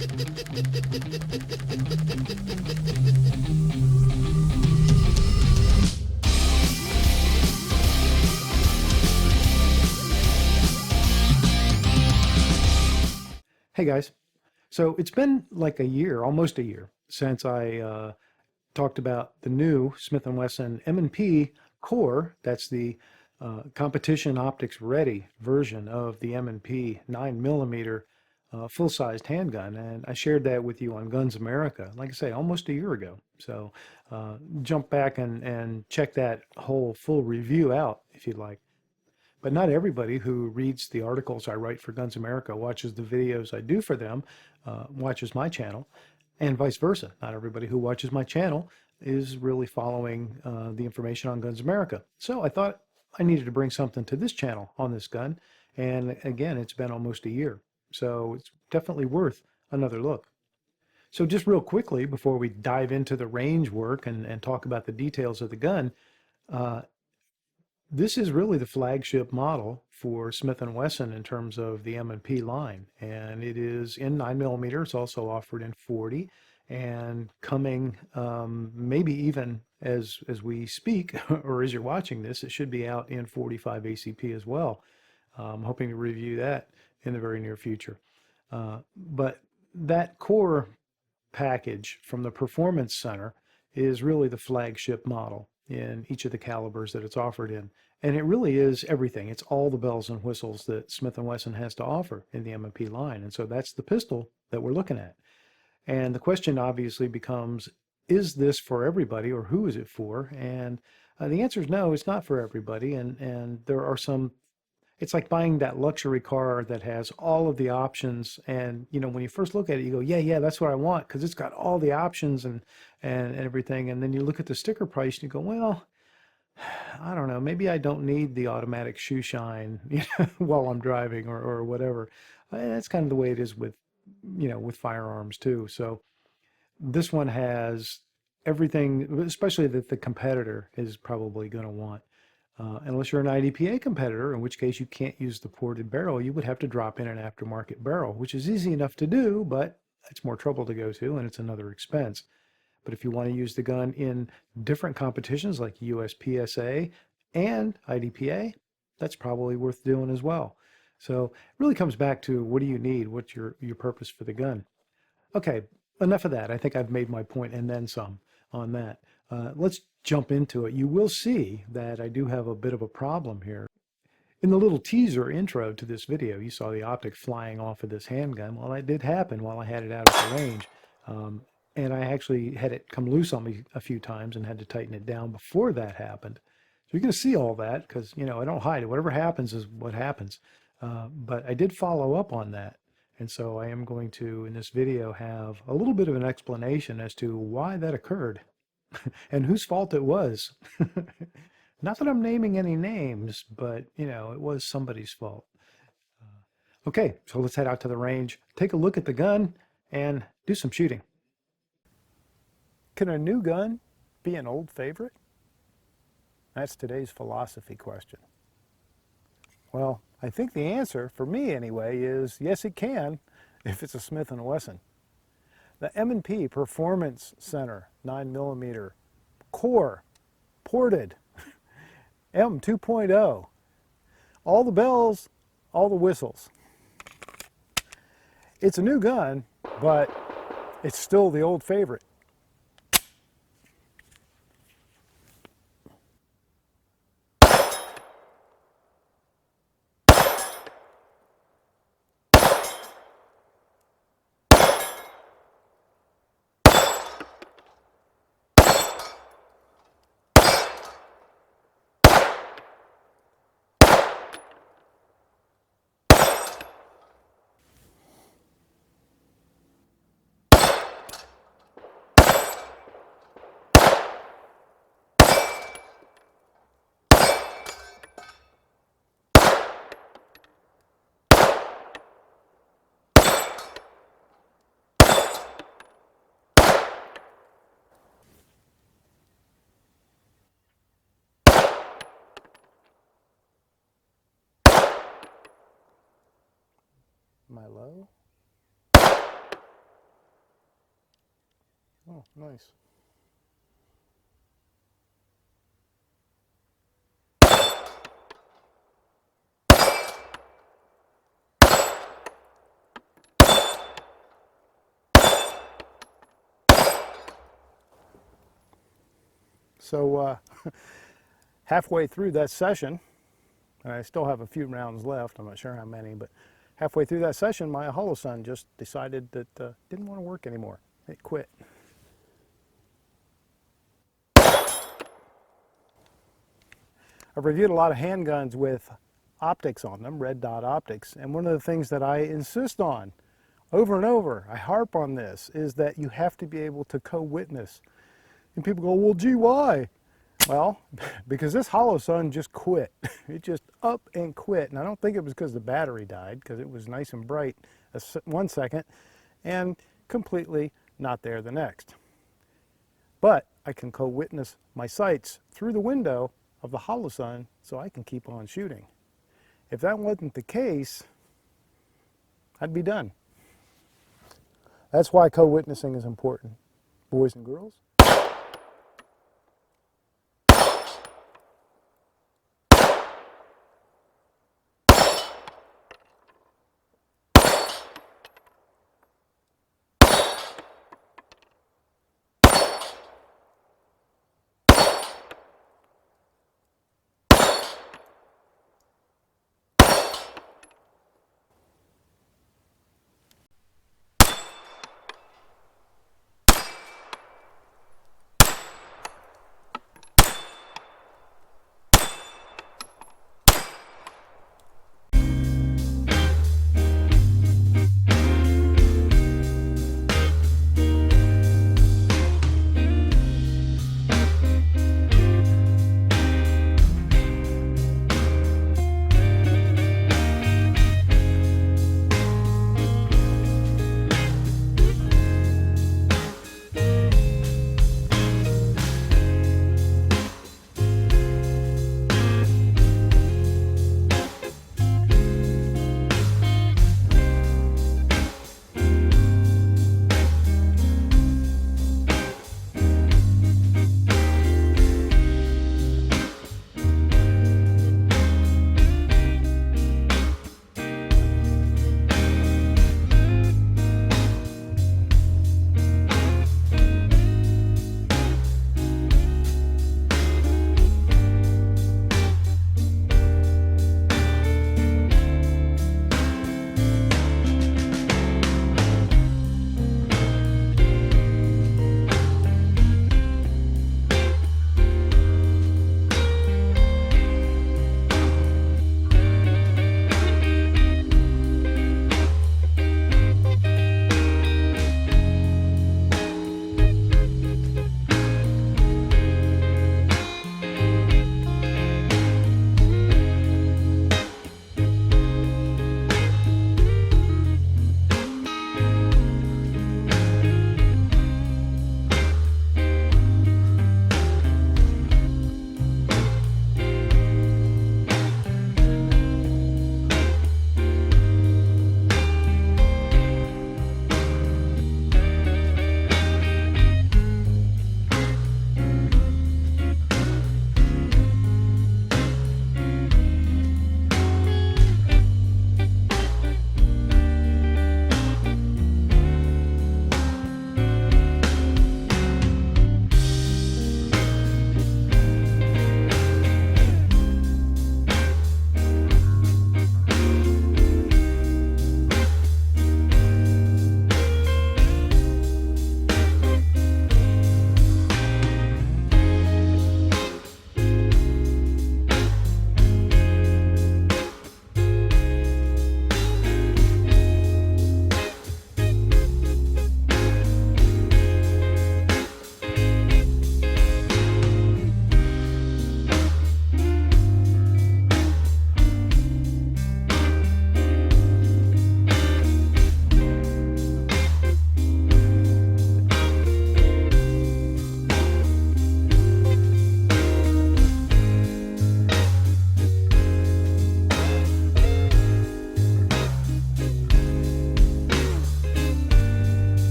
Hey guys, so it's been like a year, almost a year, since I talked about the new Smith& Wesson M&P Core. That's the competition optics ready version of the M&P 9mm full-sized handgun, and I shared that with you on Guns America, like I say, almost a year ago. So jump back and check that whole full review out if you'd like. But not everybody who reads the articles I write for Guns America, watches the videos I do for them, watches my channel, and vice versa. Not everybody who watches my channel is really following the information on Guns America. So I thought I needed to bring something to this channel on this gun. And again, it's been almost a year. So it's definitely worth another look. So just real quickly, before we dive into the range work and talk about the details of the gun, this is really the flagship model for Smith & Wesson in terms of the M&P line, and it is in 9mm. It's also offered in 40, and coming maybe even as we speak or as you're watching this, it should be out in 45 ACP as well. I'm hoping to review that in the very near future. But that core package from the Performance Center is really the flagship model in each of the calibers that it's offered in. And it really is everything. It's all the bells and whistles that Smith & Wesson has to offer in the M&P line. And so that's the pistol that we're looking at. And the question obviously becomes, is this for everybody, or who is it for? And the answer is no, it's not for everybody. And there are some, it's like buying that luxury car that has all of the options. And, you know, when you first look at it, you go, yeah, that's what I want, because it's got all the options and everything. And then you look at the sticker price and you go, well, I don't know, maybe I don't need the automatic shoe shine, you know, while I'm driving or whatever. And that's kind of the way it is with, you know, with firearms too. So this one has everything, especially that the competitor is probably going to want. Unless you're an IDPA competitor, in which case you can't use the ported barrel, you would have to drop in an aftermarket barrel, which is easy enough to do, but it's more trouble to go to and it's another expense. But if you want to use the gun in different competitions like USPSA and IDPA, that's probably worth doing as well. So it really comes back to, what do you need? What's your purpose for the gun? Okay, enough of that. I think I've made my point and then some on that. Let's jump into it. You will see that I do have a bit of a problem here. In the little teaser intro to this video, you saw the optic flying off of this handgun. Well, that did happen while I had it out at the range. And I actually had it come loose on me a few times and had to tighten it down before that happened. So you're going to see all that because, you know, I don't hide it. Whatever happens is what happens. But I did follow up on that. And so I am going to, in this video, have a little bit of an explanation as to why that occurred and whose fault it was. Not that I'm naming any names, but, you know, it was somebody's fault. Okay, so let's head out to the range, take a look at the gun, and do some shooting. Can a new gun be an old favorite? That's today's philosophy question. Well, I think the answer, for me anyway, is yes, it can, if it's a Smith & Wesson. The M&P Performance Center 9mm Core ported M2.0. All the bells, all the whistles. It's a new gun, but it's still the old favorite. Am I low? Oh, nice. So halfway through that session, and I still have a few rounds left, I'm not sure how many, but halfway through that session, my holosun just decided that didn't want to work anymore. It quit. I've reviewed a lot of handguns with optics on them, red dot optics, and one of the things that I insist on over and over, I harp on this, is that you have to be able to co-witness. And people go, well, gee, why? Well, because this holosun just quit. It just up and quit. And I don't think it was because the battery died, because it was nice and bright 1 second and completely not there the next. But I can co-witness my sights through the window of the holosun so I can keep on shooting. If that wasn't the case, I'd be done. That's why co-witnessing is important. Boys and girls,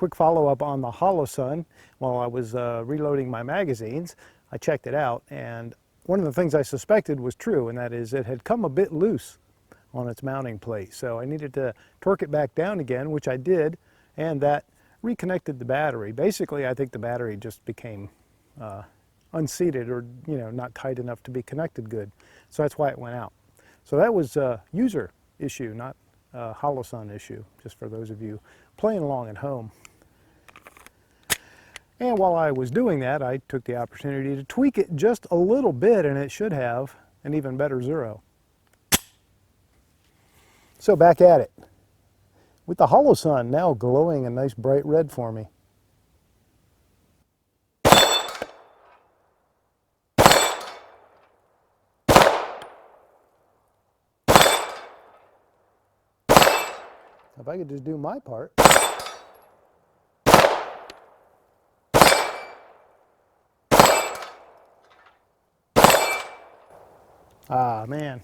quick follow-up on the Holosun. While I was reloading my magazines, I checked it out, and one of the things I suspected was true, and that is it had come a bit loose on its mounting plate. So I needed to torque it back down again, which I did, and that reconnected the battery. Basically, I think the battery just became unseated, or not tight enough to be connected good. So that's why it went out. So that was a user issue, not a Holosun issue, just for those of you playing along at home. And while I was doing that, I took the opportunity to tweak it just a little bit, and it should have an even better zero. So back at it, with the Holosun now glowing a nice bright red for me. If I could just do my part. Ah, man.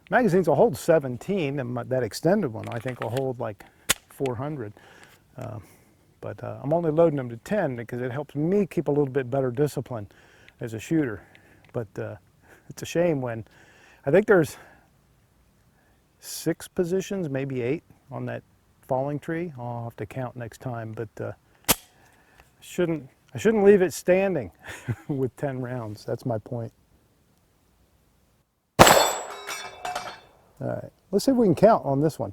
Magazines will hold 17, and that extended one I think will hold like 400. But I'm only loading them to 10 because it helps me keep a little bit better discipline as a shooter. But it's a shame when, I think there's 6 positions, maybe 8 on that falling tree. I'll have to count next time, but I shouldn't leave it standing with 10 rounds. That's my point. All right, let's see if we can count on this one.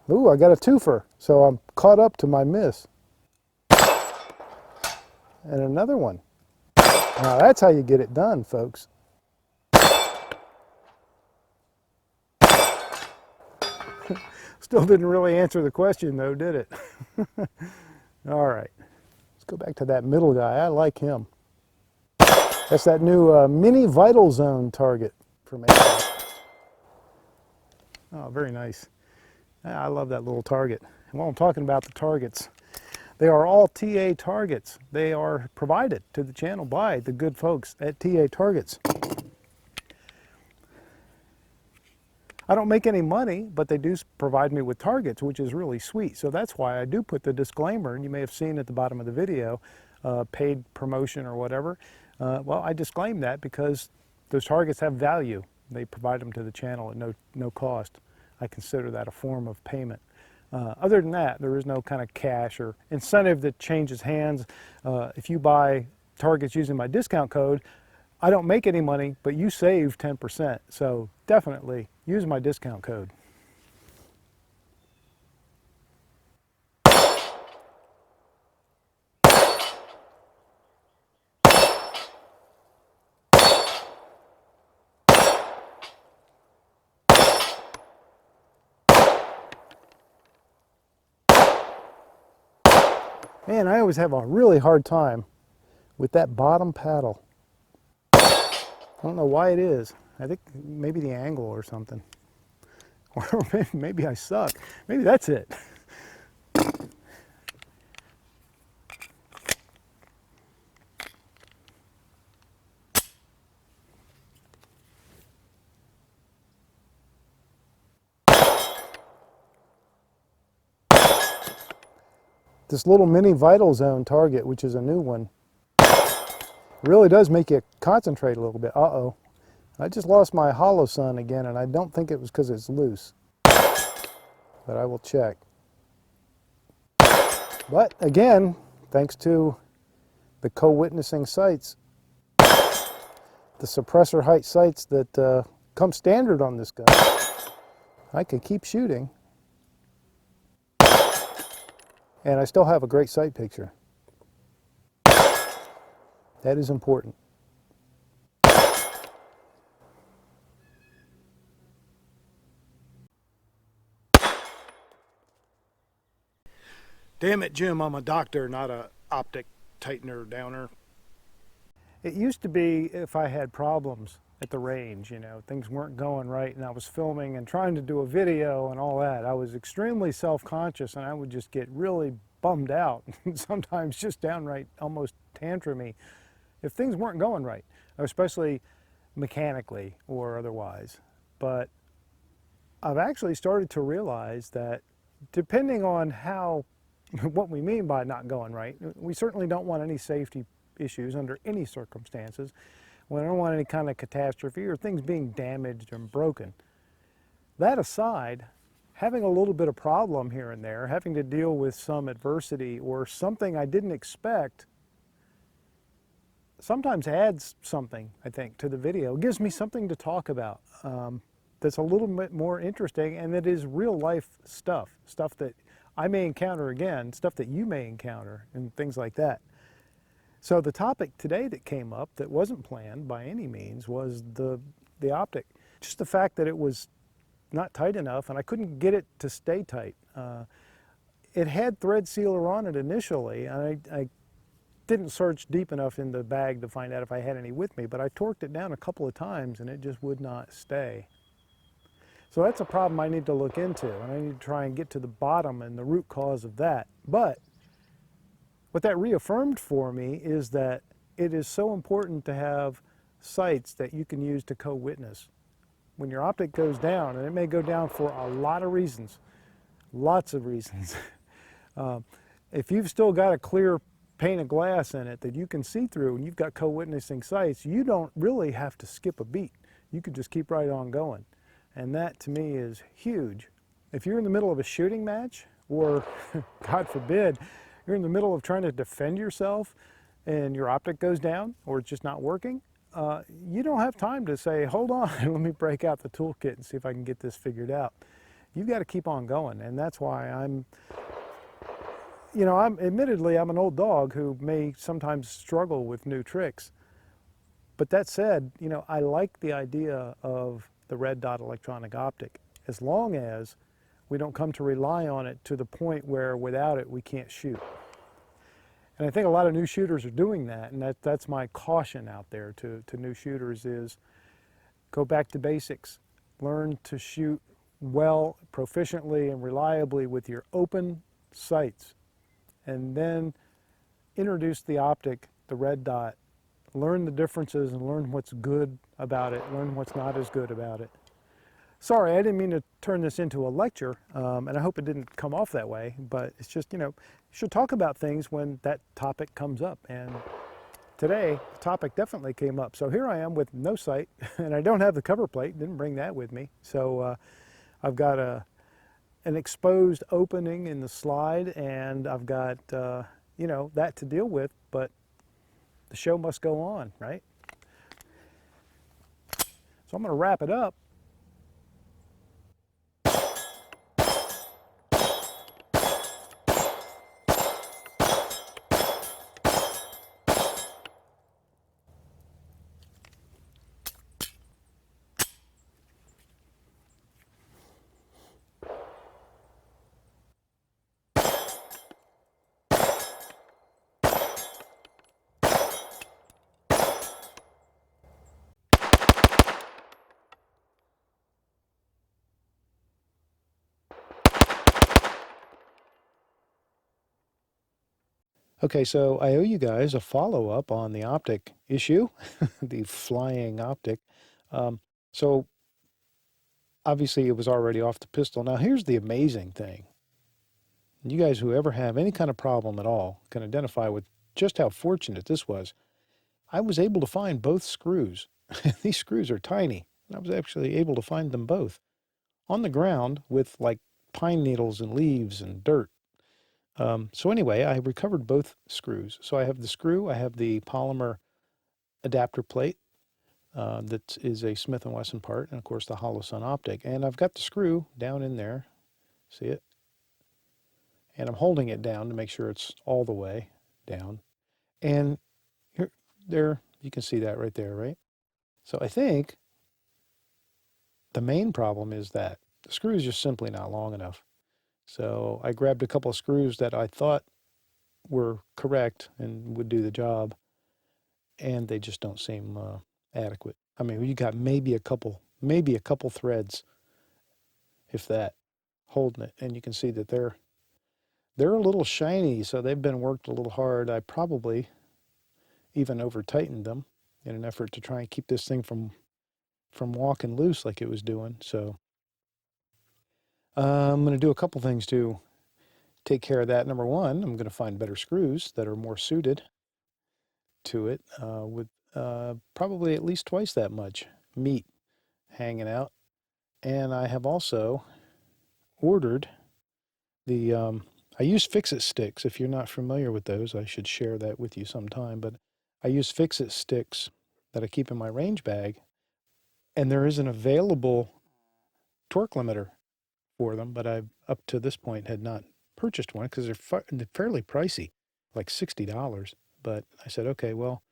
Ooh, I got a twofer, so I'm caught up to my miss. And another one. Now that's how you get it done, folks. Still didn't really answer the question though, did it? All right, let's go back to that middle guy. I like him. That's that new mini vital zone target for me. Oh, very nice. I love that little target. And while I'm talking about the targets, they are all TA targets. They are provided to the channel by the good folks at TA Targets. I don't make any money, but they do provide me with targets, which is really sweet. So that's why I do put the disclaimer, and you may have seen at the bottom of the video, paid promotion or whatever. Well, I disclaim that because those targets have value. They provide them to the channel at no cost. I consider that a form of payment. Other than that, there is no kind of cash or incentive that changes hands. If you buy targets using my discount code, I don't make any money, but you save 10%. So definitely use my discount code. Man, I always have a really hard time with that bottom paddle. I don't know why it is. I think maybe the angle or something. Or maybe I suck. Maybe that's it. This little mini vital zone target, which is a new one, really does make you concentrate a little bit. Uh-oh. I just lost my Holosun again, and I don't think it was because it's loose. But I will check. But again, thanks to the co-witnessing sights, the suppressor height sights that come standard on this gun, I can keep shooting. And I still have a great sight picture. That is important. Damn it, Jim, I'm a doctor, not a optic tightener downer. It used to be if I had problems at the range, things weren't going right and I was filming and trying to do a video and all that, I was extremely self-conscious and I would just get really bummed out, sometimes just downright almost tantrumy if things weren't going right, especially mechanically or otherwise. But I've actually started to realize that depending on how, what we mean by not going right, we certainly don't want any safety issues under any circumstances. We don't want any kind of catastrophe or things being damaged and broken. That aside, having a little bit of problem here and there, having to deal with some adversity or something I didn't expect, sometimes adds something, I think, to the video. It gives me something to talk about that's a little bit more interesting, and that is real life stuff that I may encounter again, stuff that you may encounter, and things like that. So the topic today that came up that wasn't planned by any means was the Optic. Just the fact that it was not tight enough and I couldn't get it to stay tight. It had thread sealer on it initially, and I didn't search deep enough in the bag to find out if I had any with me, but I torqued it down a couple of times and it just would not stay. So that's a problem I need to look into, and I need to try and get to the bottom and the root cause of that. But what that reaffirmed for me is that it is so important to have sites that you can use to co-witness. When your optic goes down, and it may go down for a lot of reasons, lots of reasons, if you've still got a clear pane of glass in it that you can see through and you've got co-witnessing sites, you don't really have to skip a beat. You could just keep right on going. And that to me is huge. If you're in the middle of a shooting match, or God forbid, you're in the middle of trying to defend yourself and your optic goes down or it's just not working, you don't have time to say, hold on, let me break out the toolkit and see if I can get this figured out. You've got to keep on going, and that's why I'm admittedly, I'm an old dog who may sometimes struggle with new tricks. But that said, I like the idea of the red dot electronic optic, as long as we don't come to rely on it to the point where without it we can't shoot. And I think a lot of new shooters are doing that, and that's my caution out there to new shooters is go back to basics. Learn to shoot well, proficiently, and reliably with your open sights. And then introduce the optic, the red dot, learn the differences and learn what's good about it, learn what's not as good about it. Sorry, I didn't mean to turn this into a lecture, and I hope it didn't come off that way, but it's just, you should talk about things when that topic comes up. And today, the topic definitely came up. So here I am with no sight, and I don't have the cover plate, didn't bring that with me. So I've got an exposed opening in the slide, and I've got, that to deal with, but the show must go on, right? So I'm going to wrap it up. Okay, so I owe you guys a follow-up on the optic issue, the flying optic. So obviously it was already off the pistol. Now here's the amazing thing. You guys who ever have any kind of problem at all can identify with just how fortunate this was. I was able to find both screws. These screws are tiny, and I was actually able to find them both on the ground with like pine needles and leaves and dirt. So anyway, I recovered both screws. So I have the screw, I have the polymer adapter plate that is a Smith & Wesson part, and of course the Holosun optic. And I've got the screw down in there, see it? And I'm holding it down to make sure it's all the way down. And here, there, you can see that right there, right? So I think the main problem is that the screw is just simply not long enough. So I grabbed a couple of screws that I thought were correct and would do the job, and they just don't seem adequate. I mean, you got maybe a couple threads, if that, holding it, and you can see that they're a little shiny, so they've been worked a little hard. I probably even over tightened them in an effort to try and keep this thing from from walking loose like it was doing. So I'm going to do a couple things to take care of that. Number one, I'm going to find better screws that are more suited to it with probably at least twice that much meat hanging out. And I have also ordered the, I use fix-it sticks. If you're not familiar with those, I should share that with you sometime. But I use fix-it sticks that I keep in my range bag. And there is an available torque limiter for them, but I, up to this point, had not purchased one because they're fairly pricey, like $60. But I said, okay, well,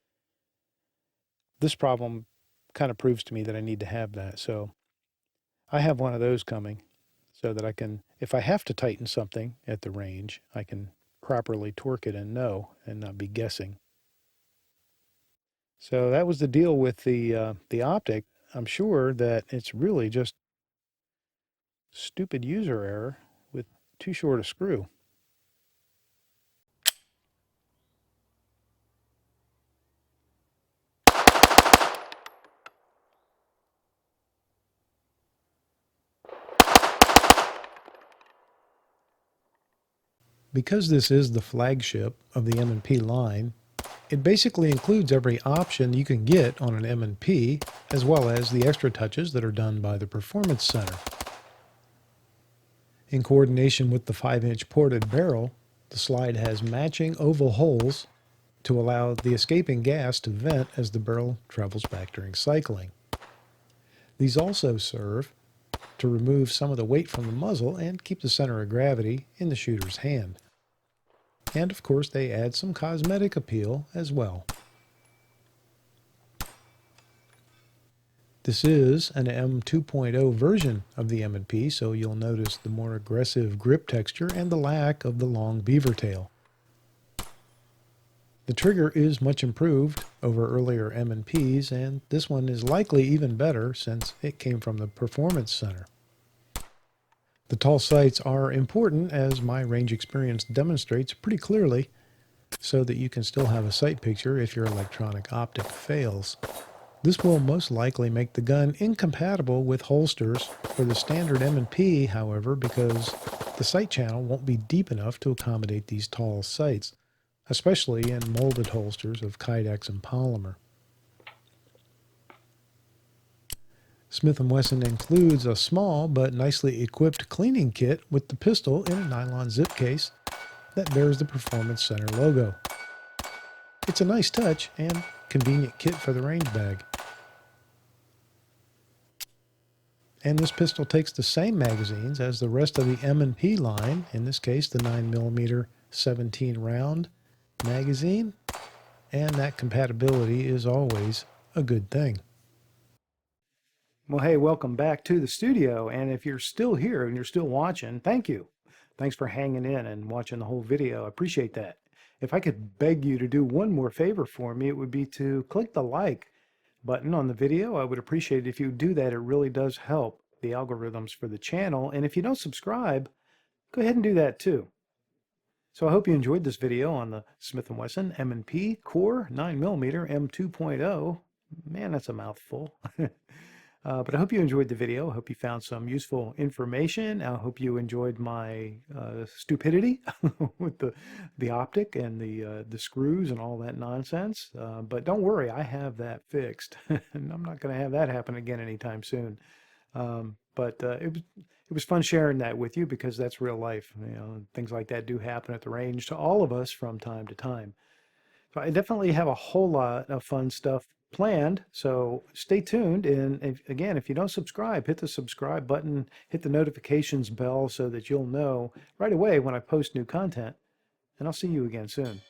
this problem kind of proves to me that I need to have that. So I have one of those coming so that I can, if I have to tighten something at the range, I can properly torque it and know and not be guessing. So that was the deal with the Optic. I'm sure that it's really just stupid user error with too short a screw. Because this is the flagship of the M&P line, it basically includes every option you can get on an M&P, as well as the extra touches that are done by the Performance Center. In coordination with the 5-inch ported barrel, the slide has matching oval holes to allow the escaping gas to vent as the barrel travels back during cycling. These also serve to remove some of the weight from the muzzle and keep the center of gravity in the shooter's hand. And of course, they add some cosmetic appeal as well. This is an M2.0 version of the M&P, so you'll notice the more aggressive grip texture and the lack of the long beaver tail. The trigger is much improved over earlier M&Ps, and this one is likely even better since it came from the Performance Center. The tall sights are important, as my range experience demonstrates pretty clearly, so that you can still have a sight picture if your electronic optic fails. This will most likely make the gun incompatible with holsters for the standard M&P, however, because the sight channel won't be deep enough to accommodate these tall sights, especially in molded holsters of Kydex and polymer. Smith & Wesson includes a small but nicely equipped cleaning kit with the pistol in a nylon zip case that bears the Performance Center logo. It's a nice touch and convenient kit for the range bag. And this pistol takes the same magazines as the rest of the M&P line, in this case the 9mm 17 round magazine, and that compatibility is always a good thing. Well, hey, welcome back to the studio, and if you're still here and you're still watching, thank you. Thanks for hanging in and watching the whole video. I appreciate that. If I could beg you to do one more favor for me, it would be to click the like button on the video. I would appreciate it if you do that. It really does help the algorithms for the channel. And if you don't subscribe, go ahead and do that too. So I hope you enjoyed this video on the Smith & Wesson M&P Core 9mm M2.0. Man, that's a mouthful. But I hope you enjoyed the video. I hope you found some useful information. I hope you enjoyed my stupidity with the optic and the screws and all that nonsense. But don't worry, I have that fixed. And I'm not going to have that happen again anytime soon. But it was fun sharing that with you because that's real life. You know, things like that do happen at the range to all of us from time to time. So I definitely have a whole lot of fun stuff planned. So stay tuned. And again, if you don't subscribe, hit the subscribe button, hit the notifications bell so that you'll know right away when I post new content. And I'll see you again soon.